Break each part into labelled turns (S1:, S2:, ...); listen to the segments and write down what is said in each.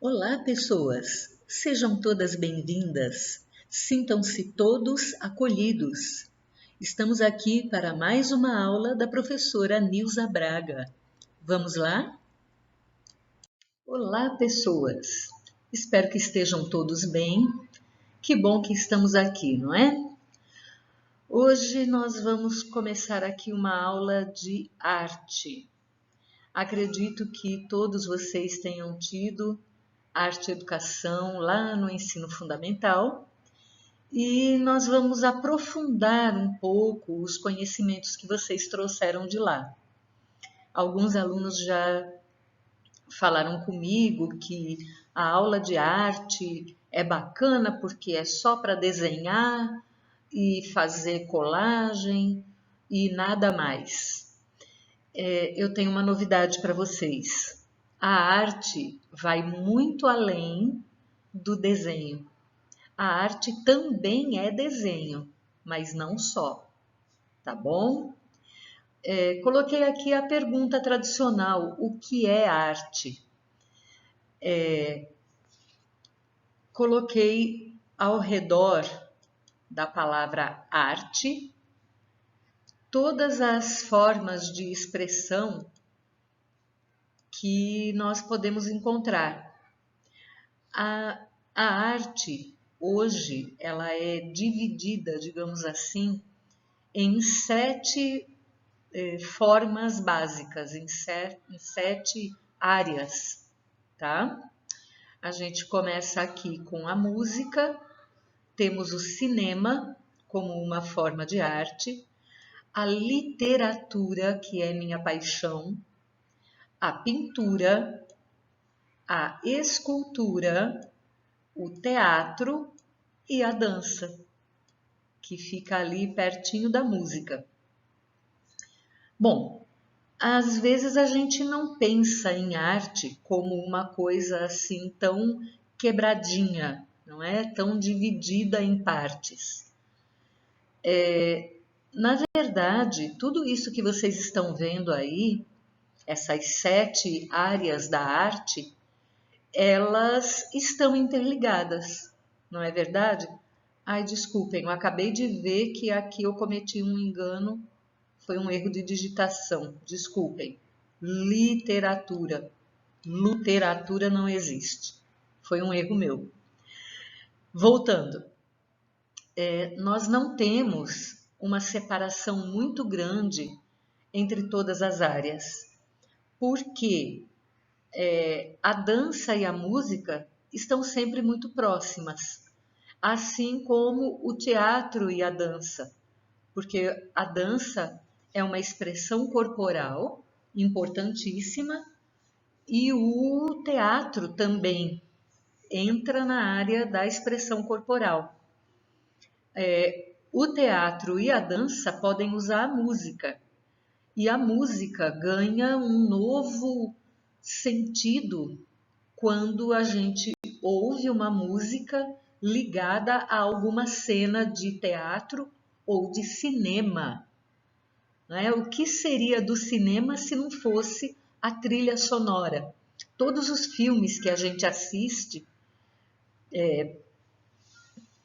S1: Olá, pessoas! Sejam todas bem-vindas. Sintam-se todos acolhidos. Estamos aqui para mais uma aula da professora Nilza Braga. Vamos lá? Olá, pessoas! Espero que estejam todos bem. Que bom que estamos aqui, não é? Hoje nós vamos começar aqui uma aula de arte. Acredito que todos vocês tenham tido arte e educação lá no ensino fundamental e nós vamos aprofundar um pouco os conhecimentos que vocês trouxeram de lá. Alguns alunos já falaram comigo que a aula de arte é bacana porque é só para desenhar e fazer colagem e nada mais. Eu tenho uma novidade para vocês. A arte vai muito além do desenho. A arte também é desenho, mas não só, tá bom? Coloquei aqui a pergunta tradicional: o que é arte? Coloquei ao redor da palavra arte todas as formas de expressão que nós podemos encontrar. A arte, hoje, ela é dividida, digamos assim, em sete formas básicas, em sete áreas, tá? A gente começa aqui com a música, temos o cinema como uma forma de arte, a literatura, que é minha paixão, a pintura, a escultura, o teatro e a dança, que fica ali pertinho da música. Bom, às vezes a gente não pensa em arte como uma coisa assim tão quebradinha, não é? Tão dividida em partes. Na verdade, tudo isso que vocês estão vendo aí, essas sete áreas da arte, elas estão interligadas, não é verdade? Ai, desculpem, eu acabei de ver que aqui eu cometi um engano, foi um erro de digitação, desculpem. Literatura. Literatura não existe. Foi um erro meu. Voltando, nós não temos uma separação muito grande entre todas as áreas, porque a dança e a música estão sempre muito próximas, assim como o teatro e a dança, porque a dança é uma expressão corporal importantíssima e o teatro também entra na área da expressão corporal. O teatro e a dança podem usar a música e a música ganha um novo sentido quando a gente ouve uma música ligada a alguma cena de teatro ou de cinema. Né? O que seria do cinema se não fosse a trilha sonora? Todos os filmes que a gente assiste,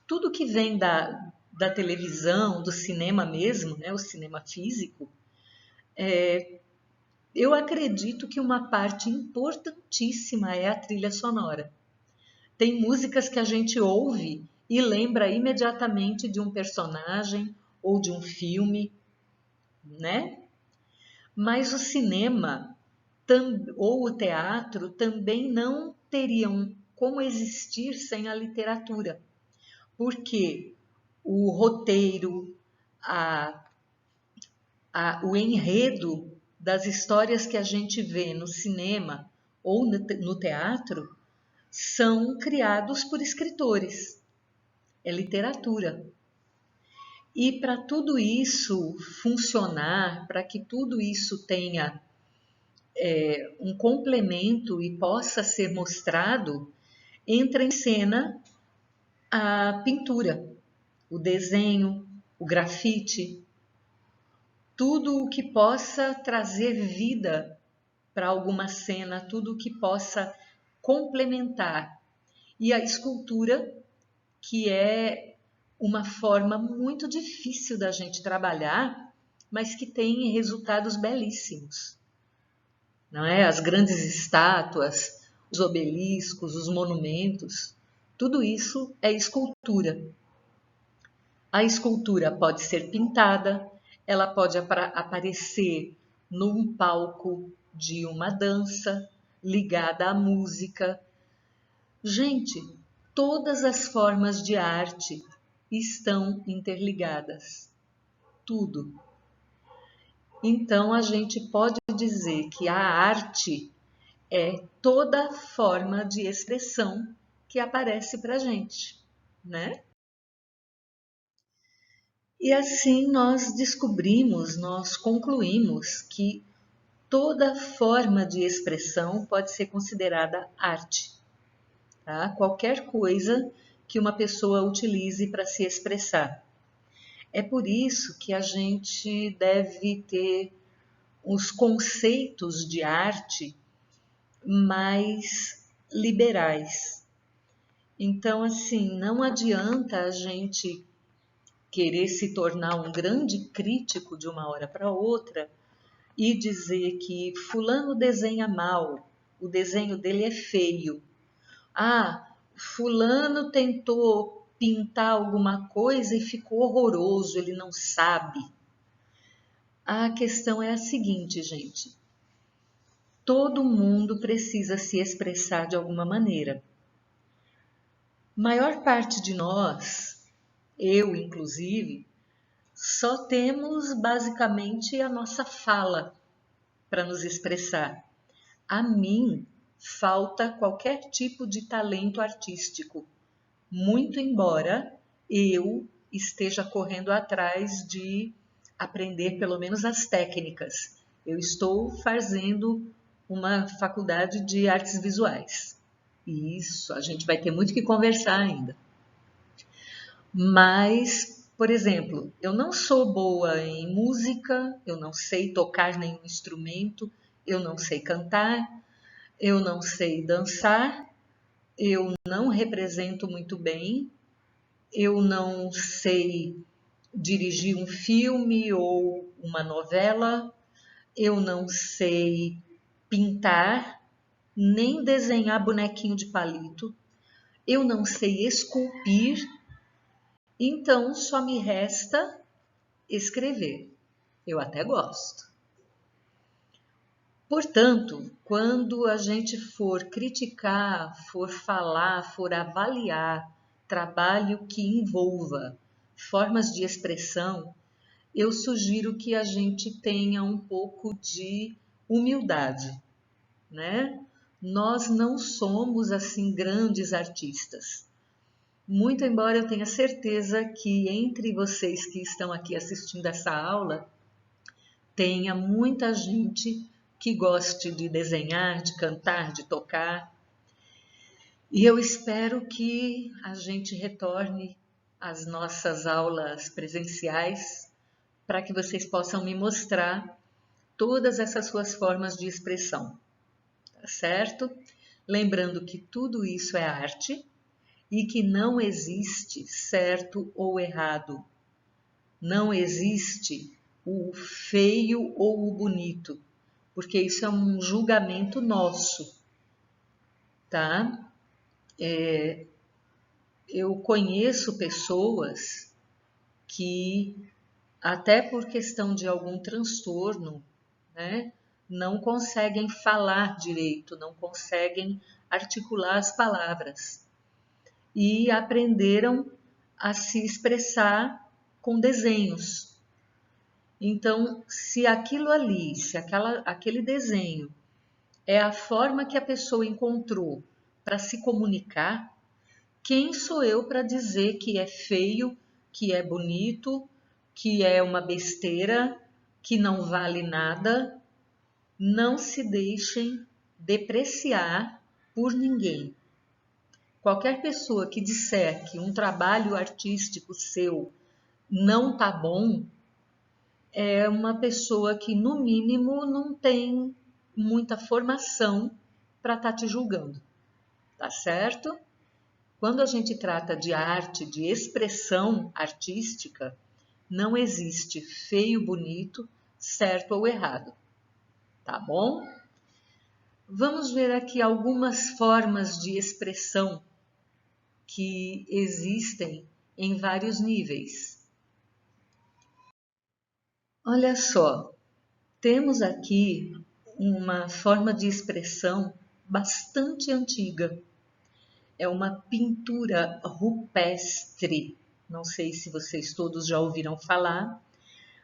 S1: tudo que vem da televisão, do cinema mesmo, né? O cinema físico, eu acredito que uma parte importantíssima é a trilha sonora. Tem músicas que a gente ouve e lembra imediatamente de um personagem ou de um filme, né? Mas o cinema ou o teatro também não teriam como existir sem a literatura, porque o roteiro, o enredo das histórias que a gente vê no cinema ou no teatro são criados por escritores. É literatura. E para tudo isso funcionar, para que tudo isso tenha um complemento e possa ser mostrado, entra em cena a pintura, o desenho, o grafite, tudo o que possa trazer vida para alguma cena, tudo o que possa complementar. E a escultura, que é uma forma muito difícil da gente trabalhar, mas que tem resultados belíssimos, não é? As grandes estátuas, os obeliscos, os monumentos, tudo isso é escultura. A escultura pode ser pintada, ela pode aparecer num palco de uma dança ligada à música. Gente, todas as formas de arte estão interligadas. Tudo. Então a gente pode dizer que a arte é toda forma de expressão que aparece para a gente, né? E assim nós descobrimos, nós concluímos que toda forma de expressão pode ser considerada arte, tá? Qualquer coisa que uma pessoa utilize para se expressar. É por isso que a gente deve ter os conceitos de arte mais liberais. Então, assim, não adianta a gente querer se tornar um grande crítico de uma hora para outra e dizer que fulano desenha mal, o desenho dele é feio. Ah, fulano tentou pintar alguma coisa e ficou horroroso, ele não sabe. A questão é a seguinte, gente. Todo mundo precisa se expressar de alguma maneira. Maior parte de nós, eu inclusive, só temos basicamente a nossa fala para nos expressar. A mim falta qualquer tipo de talento artístico, muito embora eu esteja correndo atrás de aprender pelo menos as técnicas. Eu estou fazendo uma faculdade de artes visuais. Isso, a gente vai ter muito que conversar ainda. Mas, por exemplo, eu não sou boa em música, eu não sei tocar nenhum instrumento, eu não sei cantar, eu não sei dançar, eu não represento muito bem, eu não sei dirigir um filme ou uma novela, eu não sei pintar, nem desenhar bonequinho de palito, eu não sei esculpir, então só me resta escrever. Eu até gosto. Portanto, quando a gente for criticar, for falar, for avaliar trabalho que envolva formas de expressão, eu sugiro que a gente tenha um pouco de humildade, né? Nós não somos assim grandes artistas. Muito embora eu tenha certeza que entre vocês que estão aqui assistindo essa aula, tenha muita gente que goste de desenhar, de cantar, de tocar. E eu espero que a gente retorne às nossas aulas presenciais para que vocês possam me mostrar todas essas suas formas de expressão, tá certo? Lembrando que tudo isso é arte e que não existe certo ou errado. Não existe o feio ou o bonito, porque isso é um julgamento nosso, tá? Eu conheço pessoas que, até por questão de algum transtorno, né, não conseguem falar direito, não conseguem articular as palavras e aprenderam a se expressar com desenhos. Então, se aquilo ali, se aquele desenho é a forma que a pessoa encontrou para se comunicar, quem sou eu para dizer que é feio, que é bonito, que é uma besteira, que não vale nada? Não se deixem depreciar por ninguém. Qualquer pessoa que disser que um trabalho artístico seu não tá bom, é uma pessoa que, no mínimo, não tem muita formação para estar te julgando. tá certo? Quando a gente trata de arte, de expressão artística, não existe feio, bonito, certo ou errado, tá bom? Vamos ver aqui algumas formas de expressão que existem em vários níveis. Olha só, temos aqui uma forma de expressão bastante antiga. É uma pintura rupestre. Não sei se vocês todos já ouviram falar,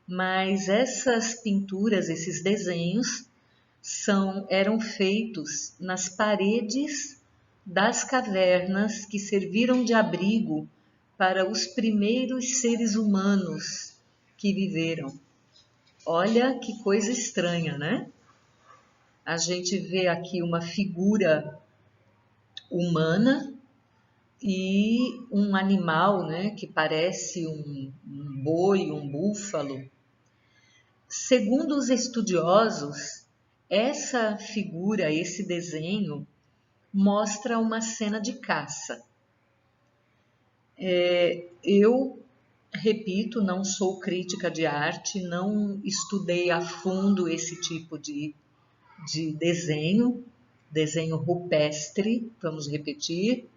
S1: mas essas pinturas, esses desenhos, eram feitos nas paredes das cavernas que serviram de abrigo para os primeiros seres humanos que viveram. Olha que coisa estranha, né? A gente vê aqui uma figura humana e um animal, né, que parece um boi, um búfalo. Segundo os estudiosos, essa figura, esse desenho, mostra uma cena de caça. Eu repito, não sou crítica de arte, não estudei a fundo esse tipo de desenho rupestre, vamos repetir.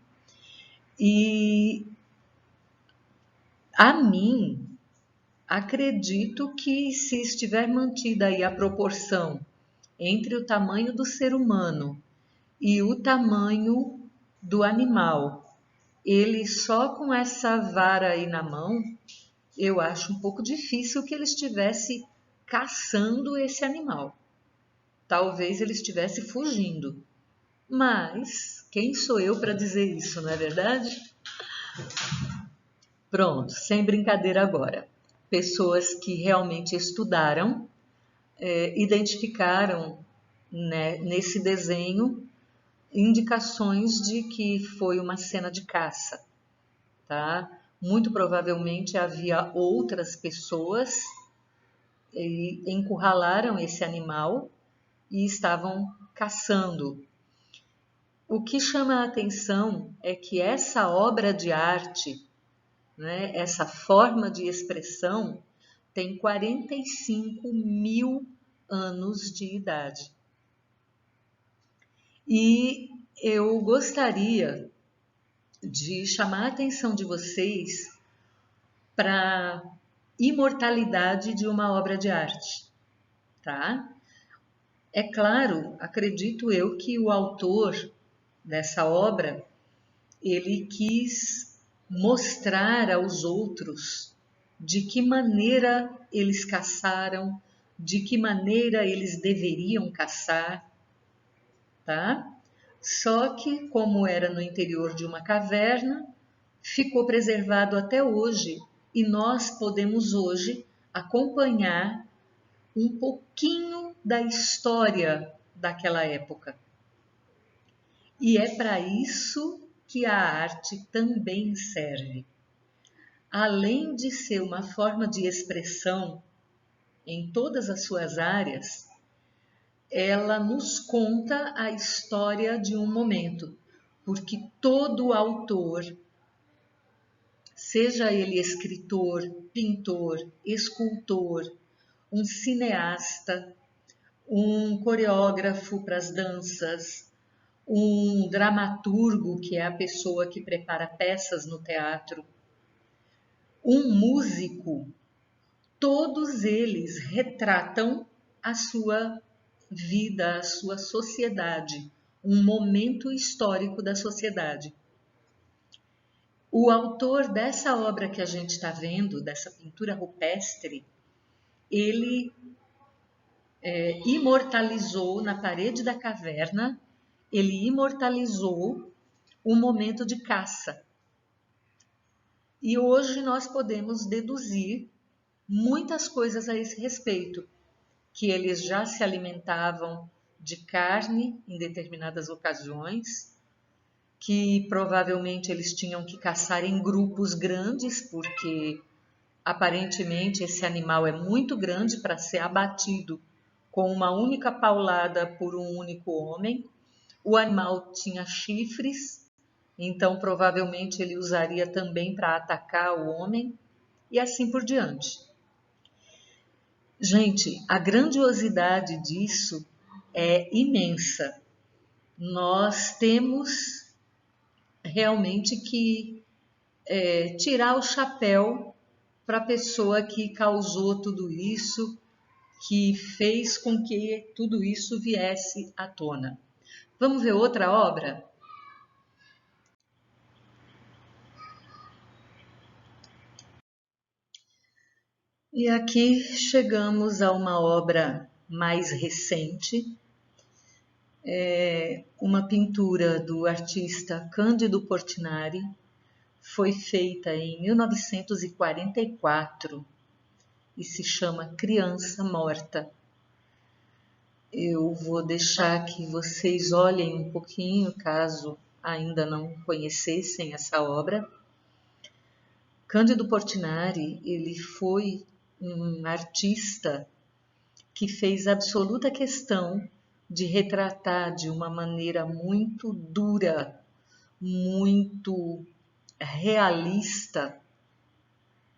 S1: E a mim, acredito que se estiver mantida aí a proporção entre o tamanho do ser humano e o tamanho do animal, ele só com essa vara aí na mão, eu acho um pouco difícil que ele estivesse caçando esse animal. Talvez ele estivesse fugindo. Mas quem sou eu para dizer isso, não é verdade? Pronto, sem brincadeira agora. Pessoas que realmente estudaram, identificaram, né, nesse desenho indicações de que foi uma cena de caça, tá? Muito provavelmente havia outras pessoas e encurralaram esse animal e estavam caçando. O que chama a atenção é que essa obra de arte, né, essa forma de expressão, tem 45 mil anos de idade. E eu gostaria de chamar a atenção de vocês para a imortalidade de uma obra de arte, tá? É claro, acredito eu que o autor dessa obra, ele quis mostrar aos outros de que maneira eles caçaram, de que maneira eles deveriam caçar, tá? Só que, como era no interior de uma caverna, ficou preservado até hoje e nós podemos hoje acompanhar um pouquinho da história daquela época. E é para isso que a arte também serve. Além de ser uma forma de expressão em todas as suas áreas, ela nos conta a história de um momento, porque todo autor, seja ele escritor, pintor, escultor, um cineasta, um coreógrafo para as danças, um dramaturgo, que é a pessoa que prepara peças no teatro, um músico, todos eles retratam a sua vida, a sua sociedade, um momento histórico da sociedade. O autor dessa obra que a gente está vendo, dessa pintura rupestre, ele imortalizou na parede da caverna, ele imortalizou um momento de caça. E hoje nós podemos deduzir muitas coisas a esse respeito, que eles já se alimentavam de carne em determinadas ocasiões, que provavelmente eles tinham que caçar em grupos grandes, porque aparentemente esse animal é muito grande para ser abatido com uma única paulada por um único homem, O animal tinha chifres, então provavelmente ele usaria também para atacar o homem e assim por diante. Gente, a grandiosidade disso é imensa. Nós temos realmente que tirar o chapéu para a pessoa que causou tudo isso, que fez com que tudo isso viesse à tona. Vamos ver outra obra? E aqui chegamos a uma obra mais recente, uma pintura do artista Cândido Portinari, foi feita em 1944 e se chama Criança Morta. Eu vou deixar que vocês olhem um pouquinho, caso ainda não conhecessem essa obra. Cândido Portinari, ele foi um artista que fez absoluta questão de retratar de uma maneira muito dura, muito realista,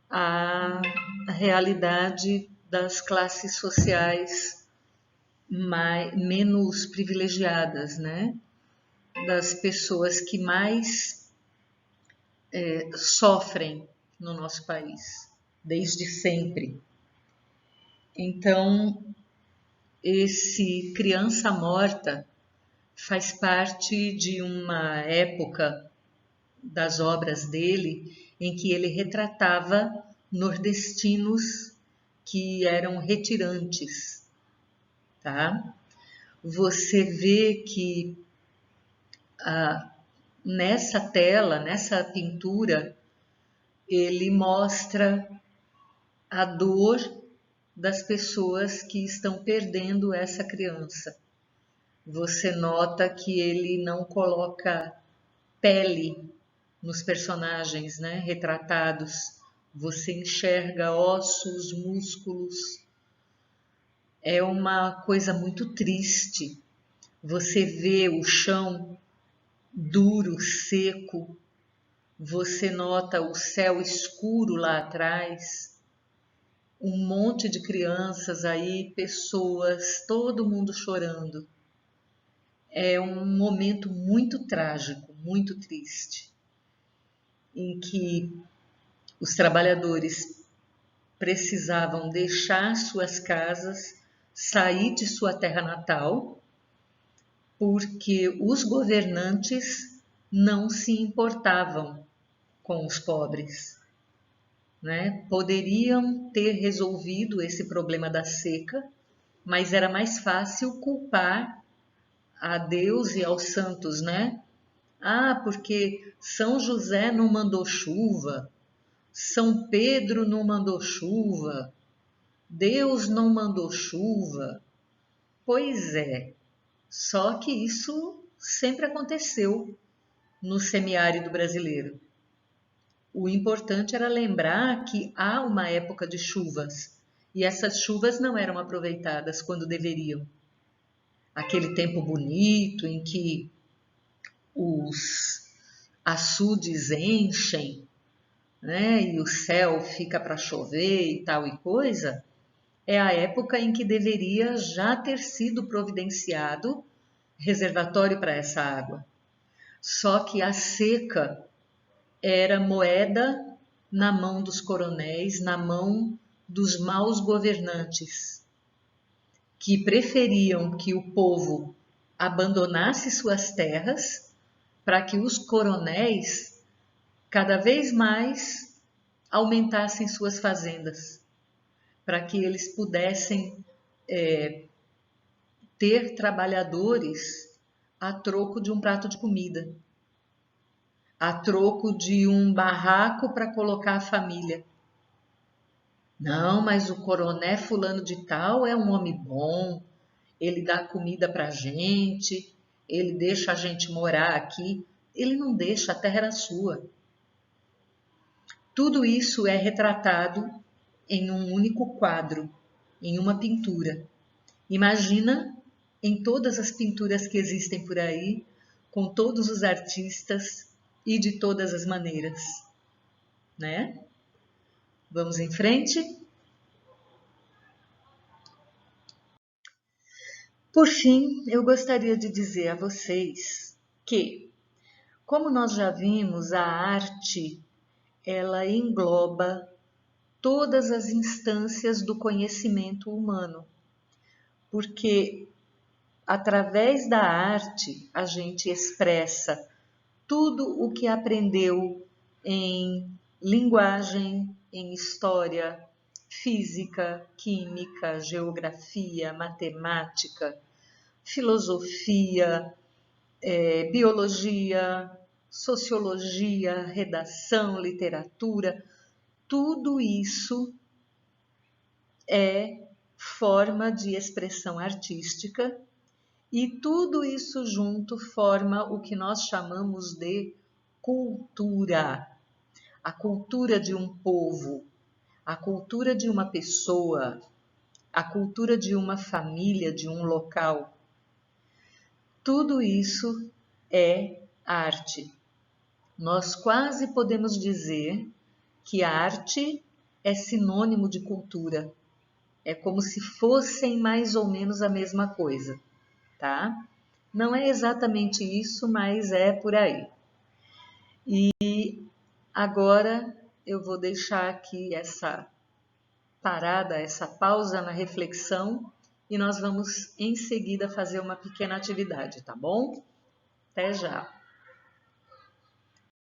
S1: a realidade das classes sociais menos privilegiadas, né? Das pessoas que mais sofrem no nosso país, desde sempre. Então, esse Criança Morta faz parte de uma época das obras dele em que ele retratava nordestinos que eram retirantes, tá? Você vê que nessa tela, nessa pintura, ele mostra a dor das pessoas que estão perdendo essa criança. Você nota que ele não coloca pele nos personagens, né, retratados. Você enxerga ossos, músculos. É uma coisa muito triste. Você vê o chão duro, seco. Você nota o céu escuro lá atrás. Um monte de crianças aí, pessoas, todo mundo chorando. É um momento muito trágico, muito triste, em que os trabalhadores precisavam deixar suas casas, sair de sua terra natal, porque os governantes não se importavam com os pobres, né? Poderiam ter resolvido esse problema da seca, mas era mais fácil culpar a Deus e aos santos, né? Ah, porque São José não mandou chuva, São Pedro não mandou chuva, Deus não mandou chuva. Pois é, só que isso sempre aconteceu no semiárido brasileiro. O importante era lembrar que há uma época de chuvas e essas chuvas não eram aproveitadas quando deveriam. Aquele tempo bonito em que os açudes enchem, né, e o céu fica para chover e tal e coisa, é a época em que deveria já ter sido providenciado reservatório para essa água. Só que a seca era moeda na mão dos coronéis, na mão dos maus governantes, que preferiam que o povo abandonasse suas terras para que os coronéis cada vez mais aumentassem suas fazendas, para que eles pudessem ter trabalhadores a troco de um prato de comida, a troco de um barraco para colocar a família. Não, mas o coronel fulano de tal é um homem bom, ele dá comida para a gente, ele deixa a gente morar aqui. Ele não deixa, a terra era sua. Tudo isso é retratado em um único quadro, em uma pintura. Imagina em todas as pinturas que existem por aí, com todos os artistas e de todas as maneiras, né? Vamos em frente? Por fim, eu gostaria de dizer a vocês que, como nós já vimos, a arte, ela engloba todas as instâncias do conhecimento humano, porque através da arte a gente expressa tudo o que aprendeu em linguagem, em história, física, química, geografia, matemática, filosofia, biologia, sociologia, redação, literatura, tudo isso é forma de expressão artística e tudo isso junto forma o que nós chamamos de cultura. A cultura de um povo, a cultura de uma pessoa, a cultura de uma família, de um local. Tudo isso é arte. Nós quase podemos dizer que a arte é sinônimo de cultura. É como se fossem mais ou menos a mesma coisa, tá? Não é exatamente isso, mas é por aí. E agora eu vou deixar aqui essa parada, essa pausa na reflexão e nós vamos em seguida fazer uma pequena atividade, tá bom? Até já!